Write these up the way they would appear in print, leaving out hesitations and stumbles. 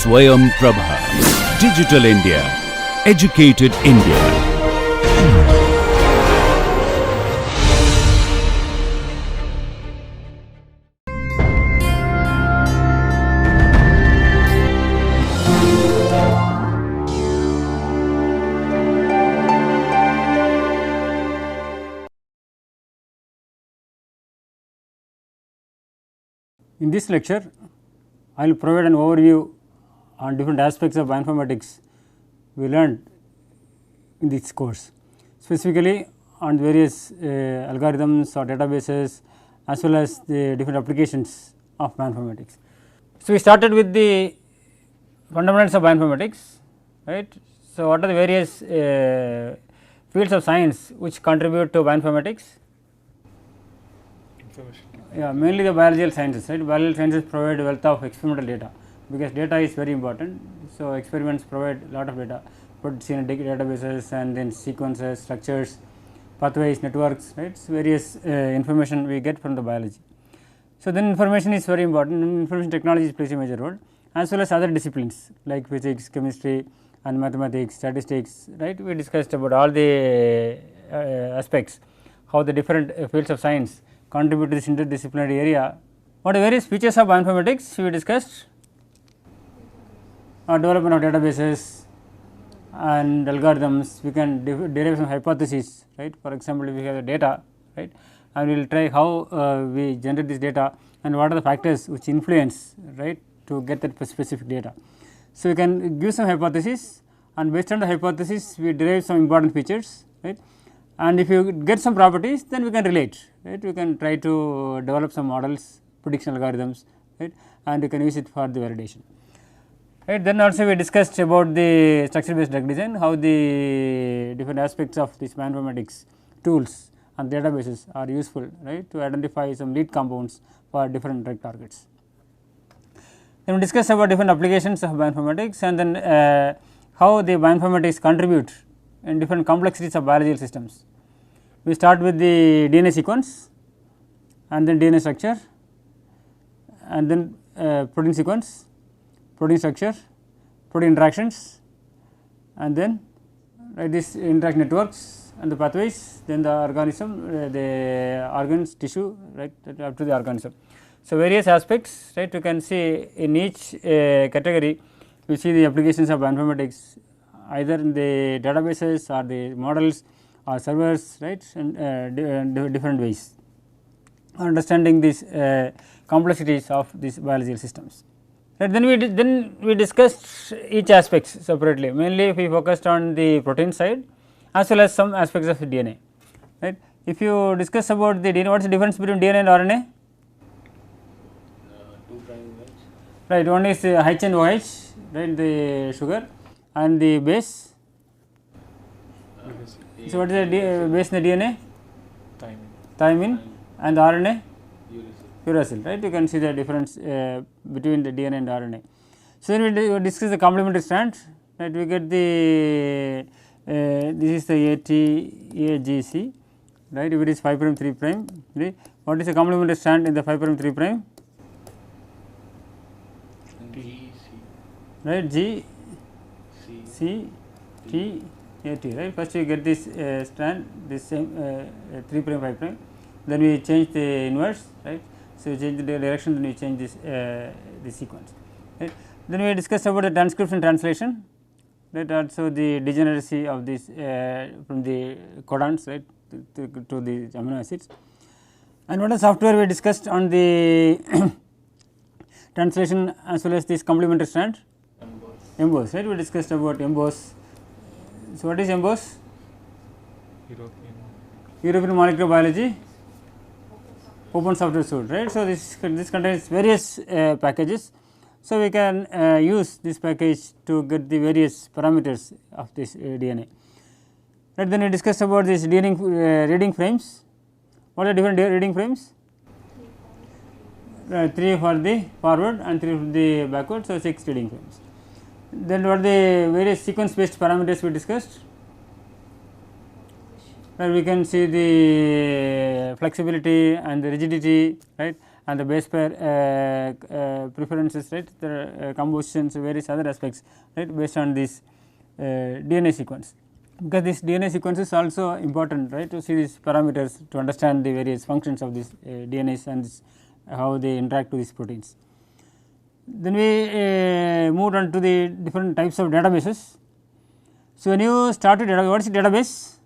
Swayam Prabha. Digital India. Educated India. In this lecture, I will provide an overview on different aspects of bioinformatics we learned in this course, specifically on various algorithms or databases as well as the different applications of bioinformatics. So, we started with the fundamentals of bioinformatics, right. So, what are the various fields of science which contribute to bioinformatics? Mainly the biological sciences, right. Biological sciences provide a wealth of experimental data, because data is very important. So, experiments provide a lot of data, put in databases and then sequences, structures, pathways, networks, right. So, various information we get from the biology. So, then information is very important, and information technology plays a major role, as well as other disciplines like physics, chemistry and mathematics, statistics, right. We discussed about all the aspects, how the different fields of science contribute to this interdisciplinary area. What are various features of bioinformatics we discussed? Development of databases and algorithms. We can derive some hypotheses, right. For example, if we have the data, right, and we will try how we generate this data and what are the factors which influence, right, to get that specific data. So, we can give some hypothesis, and based on the hypothesis we derive some important features, right, and if you get some properties, then we can relate, right. We can try to develop some models, prediction algorithms, right, and you can use it for the validation, right. Then also we discussed about the structure based drug design, how the different aspects of this bioinformatics tools and databases are useful, right, to identify some lead compounds for different drug targets. Then we discussed about different applications of bioinformatics, and then how the bioinformatics contribute in different complexities of biological systems. We start with the DNA sequence, and then DNA structure, and then protein sequence, protein structure, protein interactions, and then this interact networks and the pathways, then the organism, the organs, tissue, right, up to the organism. So, various aspects, right, you can see in each category we see the applications of bioinformatics either in the databases or the models or servers, right, and different ways, understanding these complexities of these biological systems. Right. Then we discussed each aspects separately. Mainly we focused on the protein side as well as some aspects of DNA, right. If you discuss about the DNA, what is the difference between DNA and RNA? Right, one is H and OH, right, the sugar, and the base. So, what is the base in the DNA? Thymine, and the RNA? Uracil, right. You can see the difference between the DNA and RNA. So, then we discuss the complementary strand, right. We get the this is the AGC, right, if it is 5 prime 3 prime. Right. What is the complementary strand in the 5 prime 3 prime? Right, G C T A T, right. First we get this strand, this same 3 prime 5 prime, then we change the inverse, right. So, we change the direction, then we change this sequence, right. Then we discussed about the transcription translation, right, also the degeneracy of this from the codons, right, to the amino acids. And what is software we discussed on the translation as well as this complementary strand? EMBOSS, right. We discussed about EMBOSS. So, what is EMBOSS? European Molecular Biology Open Software Suite, right. So, this contains various packages. So, we can use this package to get the various parameters of this DNA. Right. Then we discussed about this reading frames. What are different reading frames? 3 for the forward and 3 for the backward. So, 6 reading frames. Then what are the various sequence based parameters we discussed? Where we can see the flexibility and the rigidity, right, and the base pair preferences, right, the compositions, various other aspects, right, based on this DNA sequence. Because this DNA sequence is also important, right, to see these parameters to understand the various functions of these DNAs and how they interact with these proteins. Then we moved on to the different types of databases. So, when you start a database, what is a database?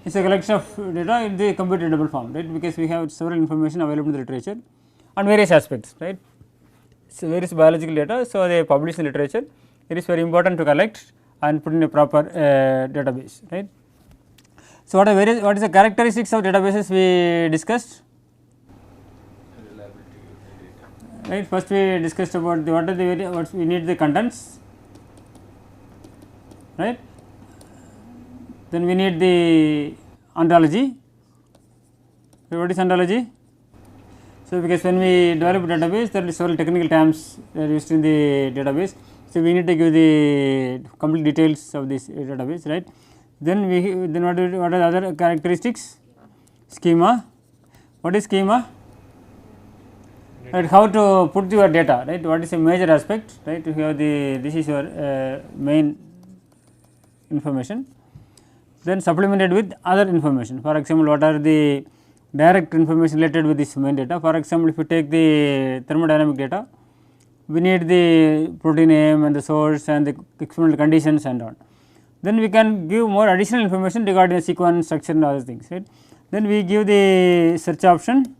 It is a collection of data in the computer readable form, right, because we have several information available in the literature on various aspects, right. So, various biological data, so they publish in literature. It is very important to collect and put in a proper database, right. So, what is the characteristics of databases we discussed? Right, first we discussed about what we need the contents, right. Then we need the ontology. So, what is ontology? So, because when we develop a database, there are several technical terms that are used in the database. So, we need to give the complete details of this database, right. Then what are the other characteristics? Schema. What is schema? Right, how to put your data, right, what is a major aspect, right, you have this is your main information, then supplemented with other information. For example, what are the direct information related with this main data. For example, if you take the thermodynamic data, we need the protein name and the source and the experimental conditions and on. Then we can give more additional information regarding the sequence, structure and other things, right. Then we give the search option.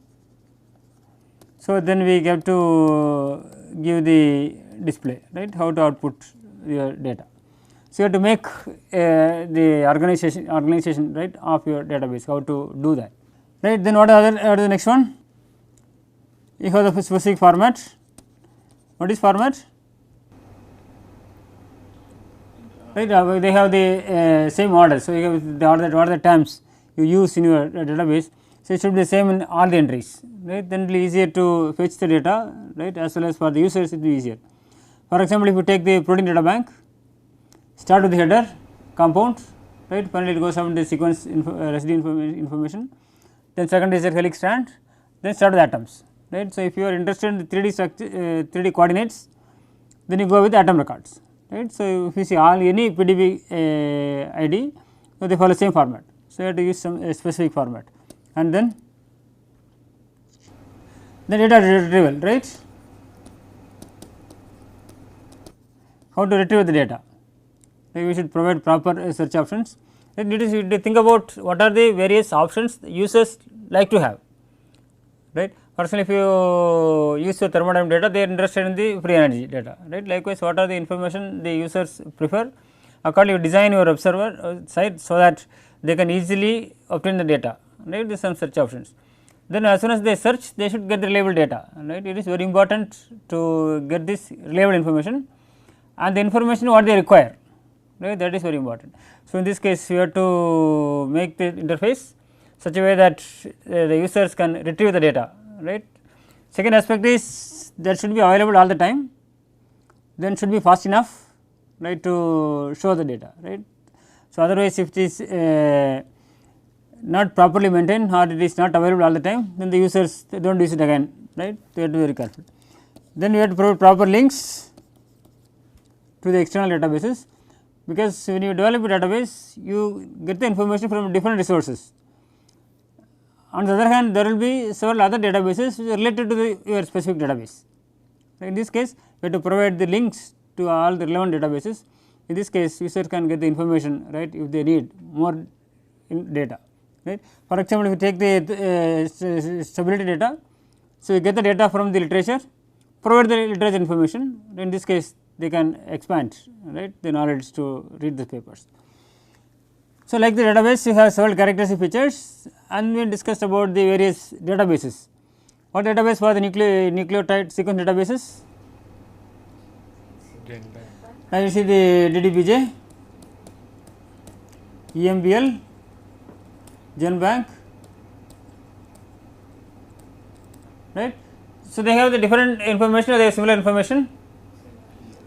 So, then we have to give the display, right, how to output your data. So, you have to make the organization right of your database, how to do that, right. Then what are the next one? You have the specific format. What is format? Right, they have the same order. So, you have the order, what are the terms you use in your database. So, it should be the same in all the entries, right. Then it will be easier to fetch the data, right, as well as for the users it will be easier. For example, if you take the protein data bank, start with the header, compound, right, finally it goes up to the sequence residue information, then second is the helix strand, then start with atoms, right. So, if you are interested in the 3D structure, 3D coordinates, then you go with the atom records, right. So, if you see any PDB ID, so they follow the same format. So, you have to use some specific format. And then the data retrieval, right. How to retrieve the data? We should provide proper search options. Then it is to think about what are the various options the users like to have, right. Personally, if you use your thermodynamic data, they are interested in the free energy data, right. Likewise, what are the information the users prefer? Accordingly, you design your observer site so that they can easily obtain the data. Right, there are some search options. Then as soon as they search, they should get the reliable data, right. It is very important to get this reliable information and the information what they require, right, that is very important. So, in this case you have to make the interface such a way that the users can retrieve the data, right. Second aspect is that should be available all the time, then should be fast enough, right, to show the data, right. So, otherwise if it is not properly maintained or it is not available all the time, then the users do not use it again, right. They have to be very careful. Then we have to provide proper links to the external databases, because when you develop a database, you get the information from different resources. On the other hand, there will be several other databases which are related to your specific database. In this case, we have to provide the links to all the relevant databases. In this case, users can get the information, right, if they need more data. Right. For example, if you take the stability data, so you get the data from the literature, provide the literature information. In this case, they can expand, right, the knowledge to read the papers. So, like the database, you have several characteristic features, and we discussed about the various databases. What database for the nucleotide sequence databases? You see the DDBJ, EMBL, GenBank, right. So, they have the different information or they have similar information,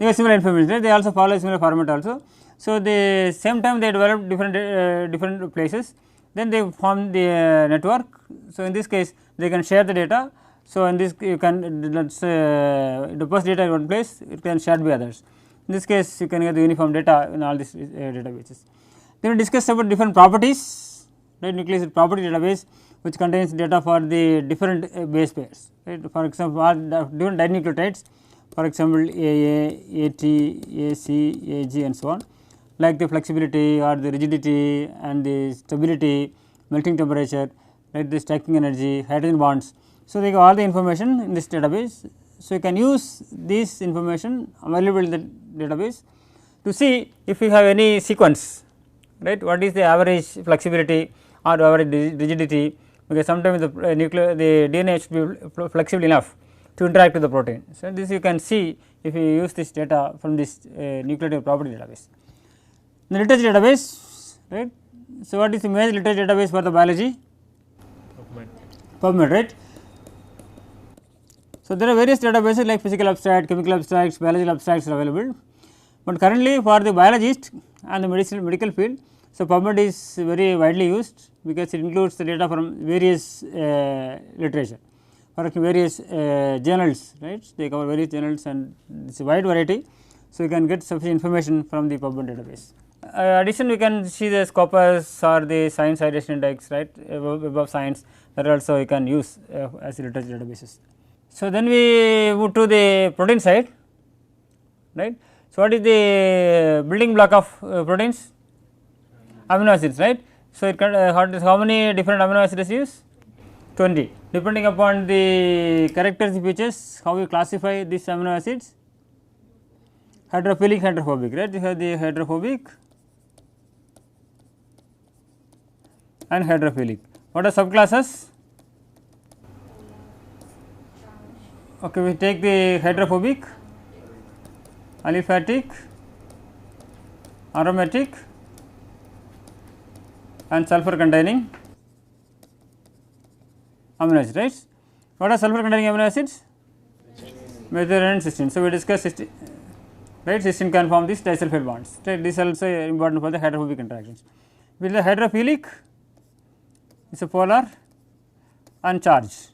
right? They also follow similar format also. So, the same time they develop different places, then they form the network. So, in this case they can share the data. So, in this you can let us deposit data in one place, it can shared by others. In this case, you can get the uniform data in all these databases. Then we discuss about different properties, right, nucleic acid property database which contains data for the different base pairs, right. For example, all different dinucleotides, for example, AA, AT, AC, AG and so on, like the flexibility or the rigidity and the stability, melting temperature, right, the stacking energy, hydrogen bonds. So, they have all the information in this database. So, you can use this information available in the database to see if you have any sequence, right, what is the average flexibility or average rigidity, because sometimes the the DNA should be flexible enough to interact with the protein. So, this you can see if you use this data from this nucleotide property database. The literature database, right. So, what is the major literature database for the biology? PubMed, right. So, there are various databases like physical abstract, chemical abstracts, biological abstracts are available, but currently for the biologist and the medical field. So, PubMed is very widely used because it includes the data from various literature, for various journals, right. They cover various journals and it is a wide variety. So, you can get sufficient information from the PubMed database. Addition, we can see the Scopus or the Science Citation Index, right, Web of Science, that also you can use as literature databases. So, then we move to the protein side, right. So, what is the building block of proteins? Amino acids, right. So, it can, how many different amino acids use? 20, depending upon the characters features, how we classify these amino acids? Hydrophilic, hydrophobic, right. You have the hydrophobic and hydrophilic. What are subclasses? Okay, we take the hydrophobic, aliphatic, aromatic and sulfur containing amino acids, right. What are sulfur containing amino acids? Methionine and cysteine. So, we discussed cysteine, right. Cysteine can form these disulfide bonds, right. This is also important for the hydrophobic interactions. With the hydrophilic, it is a polar and charge.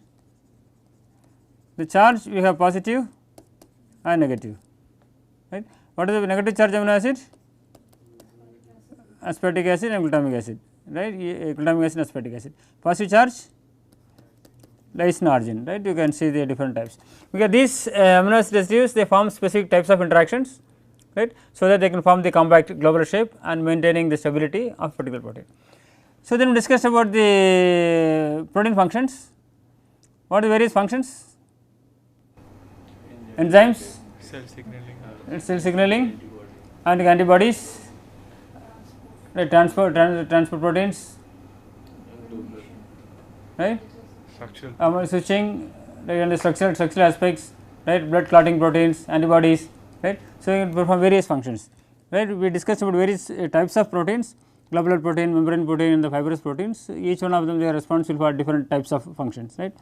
The charge we have positive and negative, right. What is the negative charge amino acid? Aspartic acid and glutamic acid, right, glutamic acid and aspartic acid. Positive charge, lysine argine, right. You can see the different types, because these amino acid residues, they form specific types of interactions, right. So, that they can form the compact globular shape and maintaining the stability of particular protein. So, then we discussed about the protein functions. What are the various functions? Enzymes, cell signaling and antibodies, right, transport proteins, right, switching, right, and the structural aspects, right, blood clotting proteins, antibodies, right. So, you perform various functions, right. We discussed about various types of proteins, globular protein, membrane protein and the fibrous proteins. Each one of them, they are responsible for different types of functions, right.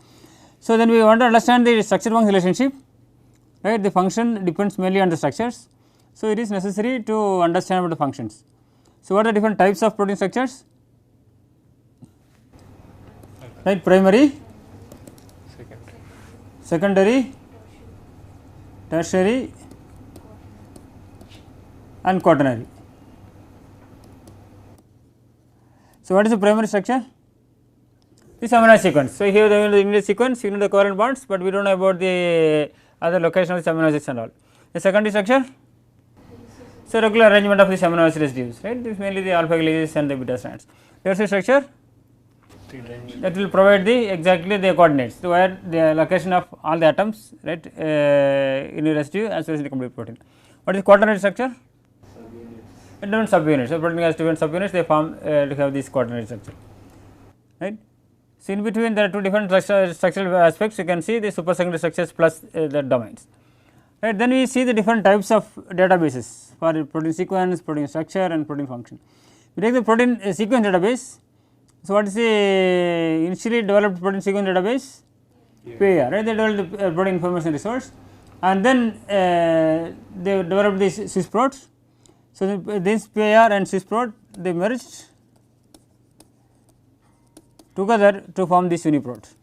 So, then we want to understand the structure function relationship, right. The function depends mainly on the structures. So, it is necessary to understand about the functions. So, what are the different types of protein structures? Right, primary, secondary, tertiary and quaternary. So, what is the primary structure? This amino acid sequence. So, here the English sequence, you know the covalent bonds, but we do not know about the other location of the amino acids and all. The secondary structure? So, regular arrangement of these amino acid residues, right. This is mainly the alpha helices and the beta strands. Tertiary structure? That will provide the exactly the coordinates, so where the location of all the atoms, right, in the residue as well as in the complete protein. What is quaternary structure? Different subunits. So, protein has different subunits, they form to have this quaternary structure, right. So, in between there are two different structural aspects, you can see the supersecondary structures plus the domains, right. Then we see the different types of databases for protein sequence, protein structure and protein function. We take the protein sequence database. So, what is the initially developed protein sequence database? PAR, right. They developed the protein information resource and then they developed this sysprot. So, this PAR and sysprot, they merged together to form this uniprot,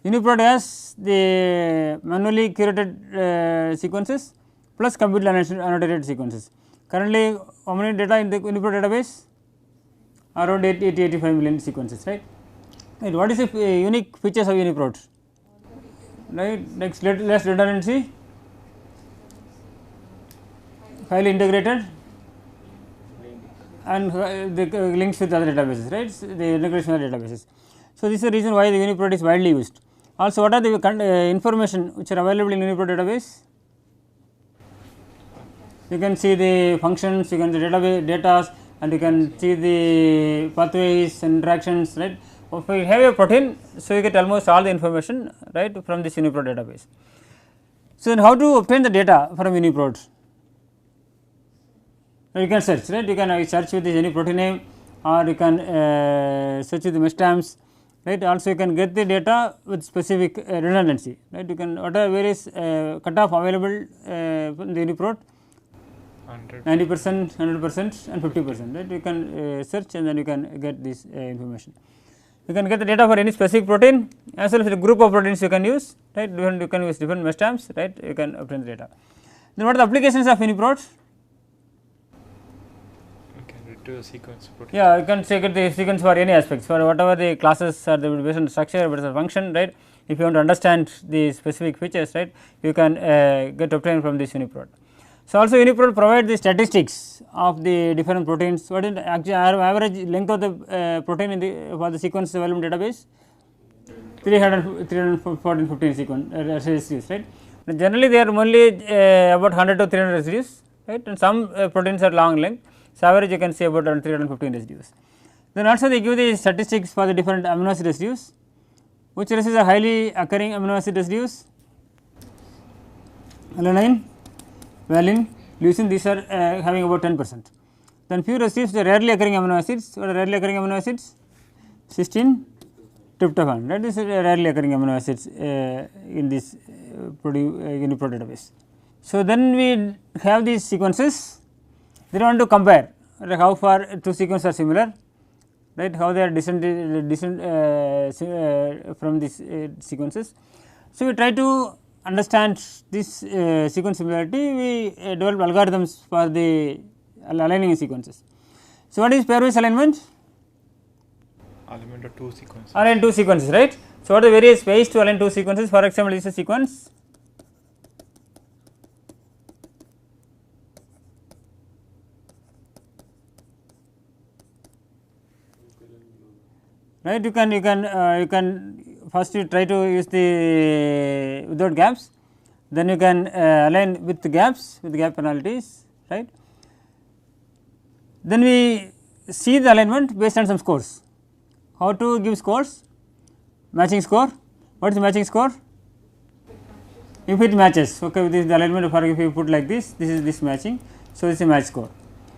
UniProt has the manually curated sequences plus completely annotated sequences. Currently, how many data in the UniProt database? Around 85 million sequences, right? Right. What is the unique features of UniProt? Right, next less redundancy, highly integrated, and the links with other databases, right? So the integration of databases. So, this is the reason why the UniProt is widely used. Also, what are the information which are available in UniProt database? You can see the functions, you can see database data, and you can see the pathways, interactions, right. If you have a protein, so you get almost all the information, right, from this UniProt database. So, then how to obtain the data from UniProt? You can search, right, you can search with any protein name, or you can search with the mesh terms, right. Also, you can get the data with specific redundancy, right. You can what are various cutoff available from the UniProt, 90%, 100% and 50%, right. You can search and then you can get this information. You can get the data for any specific protein as well as a group of proteins you can use, right. You can use different mesh terms, right. You can obtain the data. Then what are the applications of UniProt? You can retrieve a sequence protein. Yeah, you can get the sequence for any aspects, for whatever the classes are based on structure, based on function, right. If you want to understand the specific features, right, you can get obtained from this UniProt. So, also UniProt provides the statistics of the different proteins. What is the actual average length of the protein in the for the sequence available database? 315 sequence residues, right. But generally, they are only about 100 to 300 residues, right, and some proteins are long length. So, average you can say about around 315 residues. Then also they give the statistics for the different amino acid residues. Which residues are highly occurring amino acid residues? Alanine, valine, leucine, these are having about 10%. Then few residues the rarely occurring amino acids. What are rarely occurring amino acids? Cysteine, tryptophan, that is rarely occurring amino acids in this UniProt database. So, then we have these sequences, they want to compare, right, how far two sequences are similar, right, how they are distant from these sequences. So, we try to understand this sequence similarity, we develop algorithms for the aligning sequences. So, what is pairwise alignment? Alignment of two sequences. Align two sequences, right. So, what are the various ways to align two sequences? For example, this is a sequence, right. You can first you try to use the without gaps, then you can align with the gaps with gap penalties, right. Then we see the alignment based on some scores. How to give scores? Matching score. What is the matching score? If it matches, okay, this is the alignment. For if you put like this is this matching. So, this is a match score.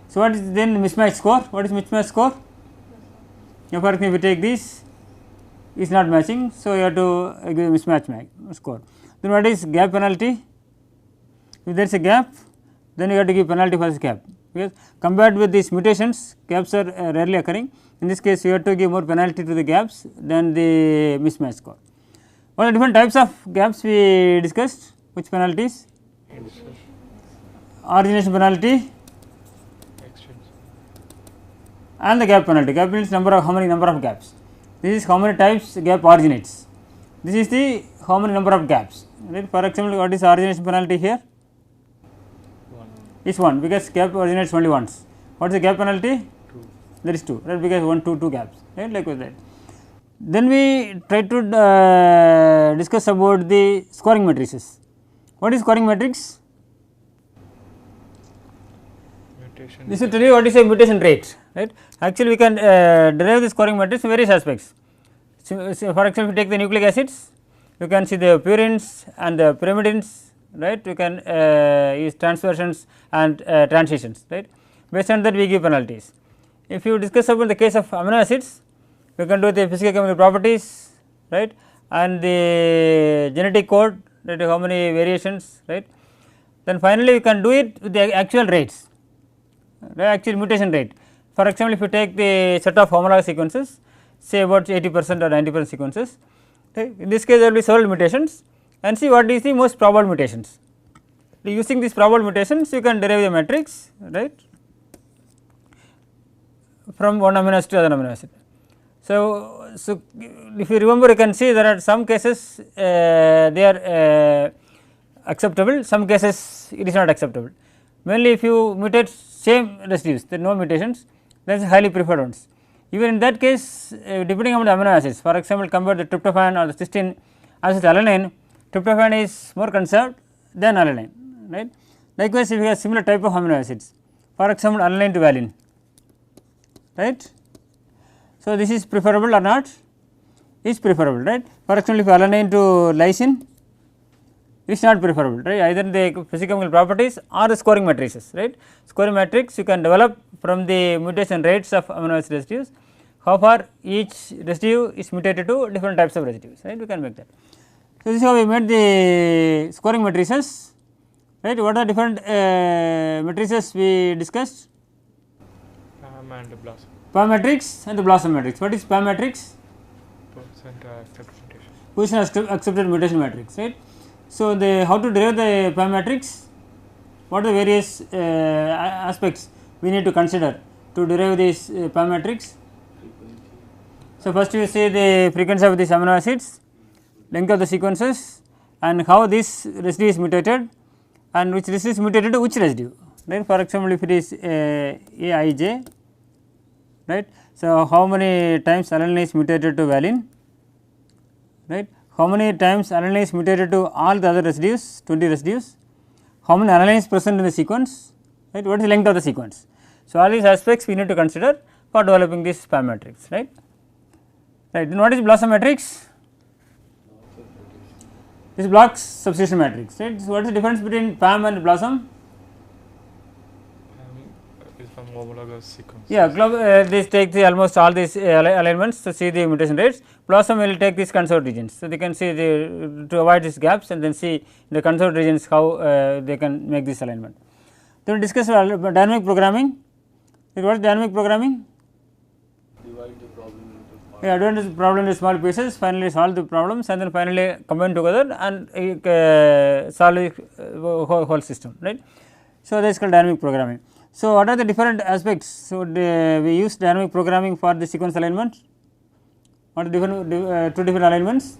So, what is then mismatch score? What is mismatch score? If we take this, is not matching. So, you have to give mismatch score. Then what is gap penalty? If there is a gap, then you have to give penalty for this gap, because compared with these mutations, gaps are rarely occurring. In this case, you have to give more penalty to the gaps than the mismatch score. What are the different types of gaps we discussed? Which penalties? Origination penalty and the gap penalty. Gap means number of how many number of gaps. This is how many times gap originates. This is the how many number of gaps. Right? For example, what is origination penalty here? 1. Is 1, because gap originates only once. What is the gap penalty? 2. There is 2, right, because 1, 2, 2 gaps, right, like that. Then we try to discuss about the scoring matrices. What is scoring matrix? Mutation. This will tell you what is a mutation rate, right. Actually, we can derive the scoring matrix in various aspects. So, for example, if you take the nucleic acids, you can see the purines and the pyrimidines, right. You can use transversions and transitions, right. Based on that, we give penalties. If you discuss about the case of amino acids, we can do the physical chemical properties, right, and the genetic code, right, how many variations, right. Then finally, you can do it with the actual rates, right, actual mutation rate. For example, if you take the set of homologous sequences, say about 80% or 90% sequences, Okay. In this case there will be several mutations and see what is the most probable mutations. Using these probable mutations you can derive the matrix, right, from one amino acid to other amino acid. So, if you remember, you can see there are some cases they are acceptable, some cases it is not acceptable. Mainly if you mutate same residues, there are no mutations, that is highly preferred ones. Even in that case, depending on the amino acids, for example, compare the tryptophan or the cysteine as alanine, tryptophan is more conserved than alanine, right. Likewise, if you have similar type of amino acids, for example, alanine to valine, right. So, this is preferable or not? Is preferable, right. For example, if alanine to lysine, it is not preferable, right, either the physicochemical properties or the scoring matrices, right. Scoring matrix you can develop from the mutation rates of amino acid residues, how far each residue is mutated to different types of residues, right, we can make that. So, this is how we made the scoring matrices, right. What are different matrices we discussed? PAM and blossom. PAM matrix and the blossom matrix. What is PAM matrix? Position accepted mutation matrix, right. So, the how to derive the PAM matrix, what are the various aspects we need to consider to derive this PAM matrix. So, first you say the frequency of these amino acids, length of the sequences and how this residue is mutated and which residue is mutated to which residue, right. For example, if it is Aij, right. So, how many times alanine is mutated to valine, right. How many times alanine is mutated to all the other residues, 20 residues, how many alanine is present in the sequence, right, what is the length of the sequence. So, all these aspects we need to consider for developing this PAM matrix, right. Right. Then what is blossom matrix? This blocks substitution matrix, right. So, what is the difference between PAM and blossom? Is from homologous sequence. Yeah, this takes almost all these alignments to see the mutation rates. Blossom will take these conserved regions. So, they can see to avoid these gaps and then see the conserved regions how they can make this alignment. Then we discuss dynamic programming. What is dynamic programming? Divide the problem into parts. Yeah, divide the problem into small pieces, finally solve the problems and then finally combine together and solve the whole system, right. So, that is called dynamic programming. So, what are the different aspects? So, we use dynamic programming for the sequence alignment. What are different two different alignments?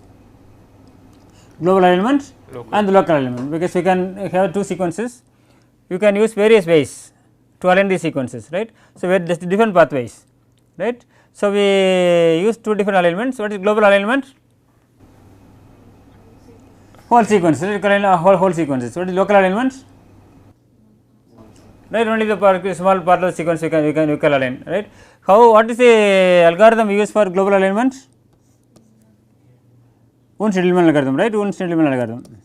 Global alignment and the local alignment, because we can have two sequences. You can use various ways to align these sequences, right. So, we have different pathways, right. So, we use two different alignments. What is global alignment? Whole sequences, right? Whole sequences. What is local alignment? Right, only the small part of the sequence you can align, right. What is the algorithm we use for global alignment? Wundt-Stiedelmann algorithm, right, Wundt-Stiedelmann algorithm.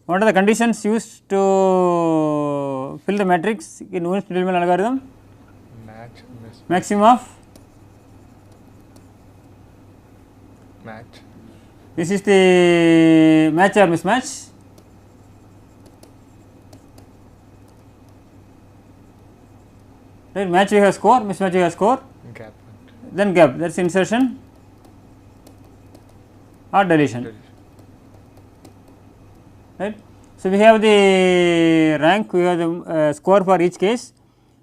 What are the conditions used to fill the matrix in Wundt-Stiedelmann algorithm? Match, Maximum of match. This is the match or mismatch. Right, match we have score, mismatch we have score, Gap. then gap, that is insertion or deletion, right. So, we have the rank, we have the score for each case,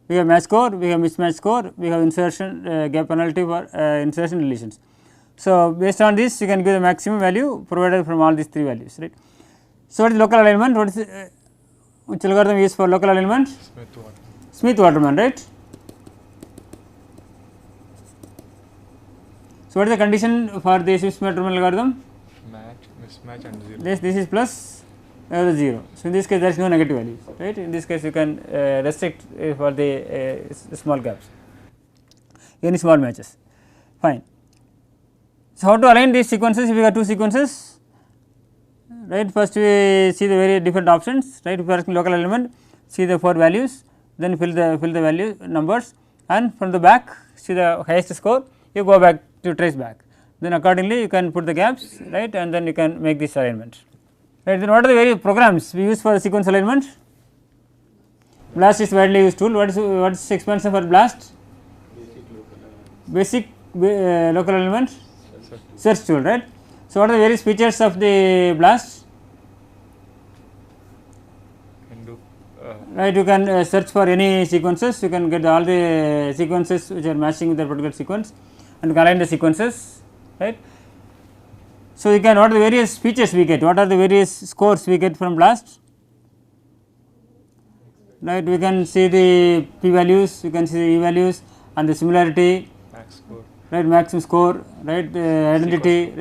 we have match score, we have mismatch score, we have insertion gap penalty for insertion deletions. So, based on this you can give the maximum value provided from all these three values, right. So, what is local alignment? What is which algorithm used for local alignment? Smith-Waterman, right. So, what is the condition for the Smith-Waterman algorithm? Match, mismatch and 0. This is plus 0. So, in this case there is no negative values, right. In this case you can restrict for the small gaps, any small matches, fine. So, how to align these sequences? If we have two sequences, right, first we see the very different options, right. For local element, see the 4 values, then fill the value numbers and from the back see the highest score, you go back to trace back, then accordingly you can put the gaps, right, and then you can make this alignment, right. Then what are the various programs we use for the sequence alignment? BLAST is widely used tool. What is expansion for BLAST? basic local element Sir, search tool, right. So, what are the various features of the BLAST? can do Right, you can search for any sequences, you can get all the sequences which are matching with that particular sequence and align the sequences, right. So, you can, what are the various features we get, what are the various scores we get from BLAST, right. We can see the p values, you can see the e values and the similarity, max score. right, maximum score, right, identity,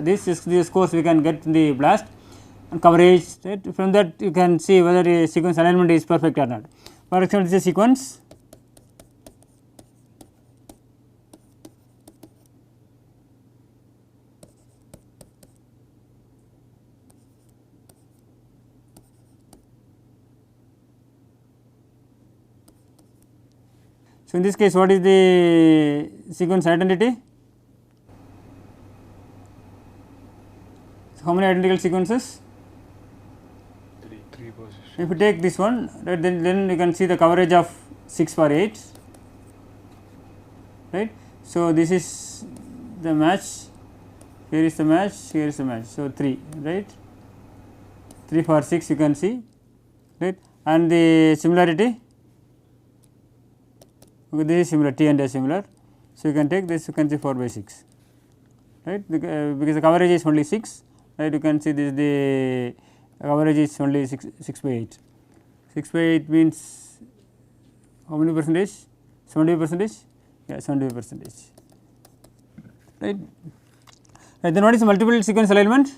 this is the scores we can get in the BLAST and coverage, right. From that you can see whether a sequence alignment is perfect or not. For example, this is a sequence, so in this case what is the sequence identity? So how many identical sequences? 3 positions. If you take this one, right, then you can see the coverage of 6 for 8, right. So, this is the match, here is the match, here is the match. So, 3, right, 3 for 6 you can see, right, and the similarity, okay, this is similar, T and A similar. So, you can take this, you can see 4 by 6, right, because the coverage is only 6, right, you can see this the coverage is only 6 by 8. 6 by 8 means how many percentage? 70 percentage? Yeah, 70 percentage. Right. Then what is multiple sequence alignment?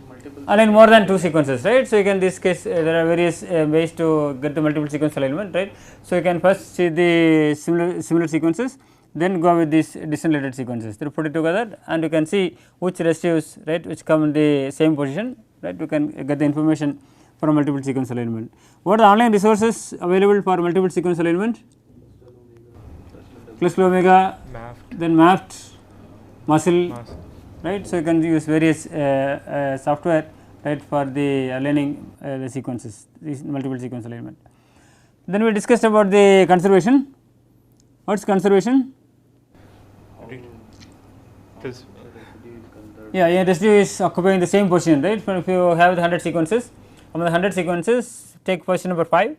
Multiple. Align more than 2 sequences, right. So, you can, this case there are various ways to get the multiple sequence alignment, right. So, you can first see the similar sequences, then go with these distant related sequences, then put it together and you can see which residues, right, which come in the same position, right. You can get the information from multiple sequence alignment. What are the online resources available for multiple sequence alignment? Cluster omega, Mapped. then mapped, muscle, Mass. right. So, you can use various software, right, for the aligning the sequences, these multiple sequence alignment. Then we discussed about the conservation. What is conservation? This Yeah, a residue is occupying the same position, right. If you have the 100 sequences, among the 100 sequences take position number 5,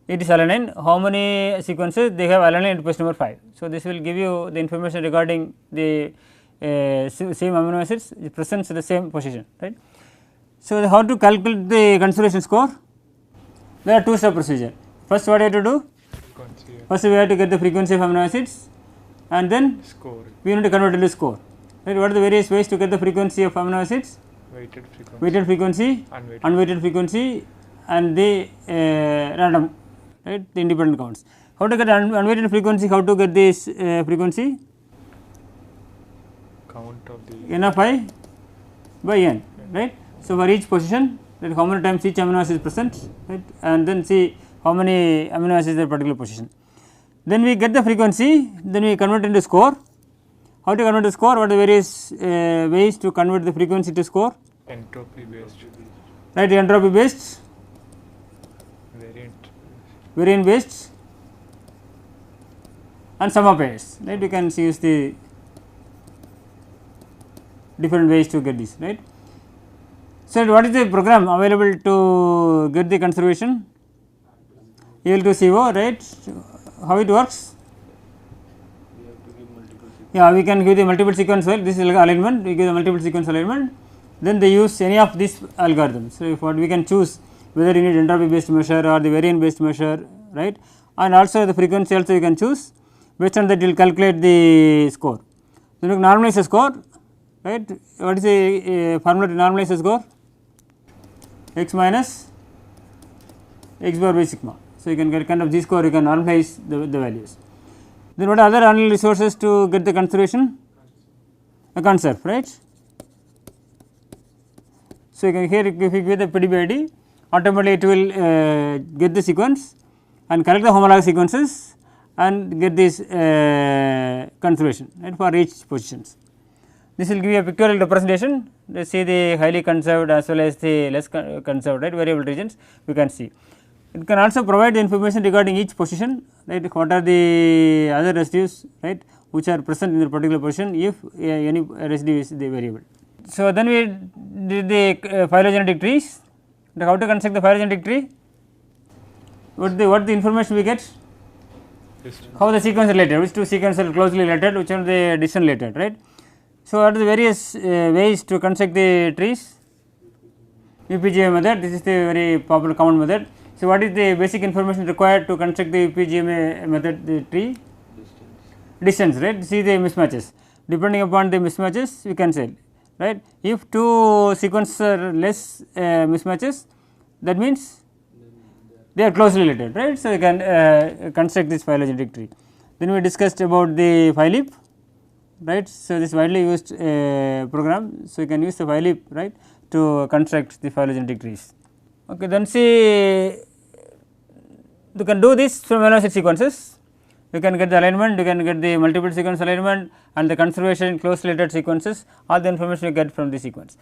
it is alanine. How many sequences they have alanine at position number 5? So, this will give you the information regarding the same amino acids present at the same position, right. So, how to calculate the conservation score? There are 2 step procedure. First, what you have to do? frequency First, we have to get the frequency of amino acids and then score, we need to convert it into score, right. What are the various ways to get the frequency of amino acids? weighted frequency, Weighted frequency, unweighted. unweighted frequency and the random, right, the independent counts. How to get unweighted frequency? How to get this frequency? count of the N of I by n, right. So, for each position, that how many times each amino acid is present, right, and then see how many amino acids in a particular position. Then we get the frequency, then we convert into score. How to convert the score? What are the various ways to convert the frequency to score? entropy based, Right, entropy based, variant based and sum of pairs, right. You can use the different ways to get this, right. So, what is the program available to get the conservation? EL2CO, right. How it works? We have to give multiple sequences. Yeah, we can give the multiple sequence, well, this is alignment, we give the multiple sequence alignment, then they use any of these algorithms. So, if what we can choose whether you need entropy based measure or the variant based measure, right, and also the frequency also you can choose, based on that you will calculate the score. So, you normalize the score, right. What is the formula to normalize the score? X minus x bar by sigma. So, you can get kind of G score, you can normalize the values. Then what are other analytical resources to get the conservation? A conserve, right. So, you can here if you give the PDB-ID, automatically it will get the sequence and collect the homologous sequences and get this conservation, right, for each positions. This will give you a pictorial representation, see the highly conserved as well as the less conserved, right, variable regions we can see. It can also provide the information regarding each position, right, what are the other residues, right, which are present in the particular position if any residue is the variable. So, then we did the phylogenetic trees. How to construct the phylogenetic tree? What the information we get? How the sequence related, which two sequences are closely related, which are the distant related, right. So, what are the various ways to construct the trees? UPGMA method, this is the very popular common method. So, what is the basic information required to construct the UPGMA method, the tree? Distance, right. See the mismatches, depending upon the mismatches we can say, right. If two sequences are less mismatches, that means they are closely related, right. So, you can construct this phylogenetic tree. Then we discussed about the phylip, right. So, this widely used program. So, you can use the phylip, right, to construct the phylogenetic trees. Okay, then see you can do this from amino acid sequences. You can get the alignment, you can get the multiple sequence alignment and the conservation close related sequences, all the information you get from the sequence.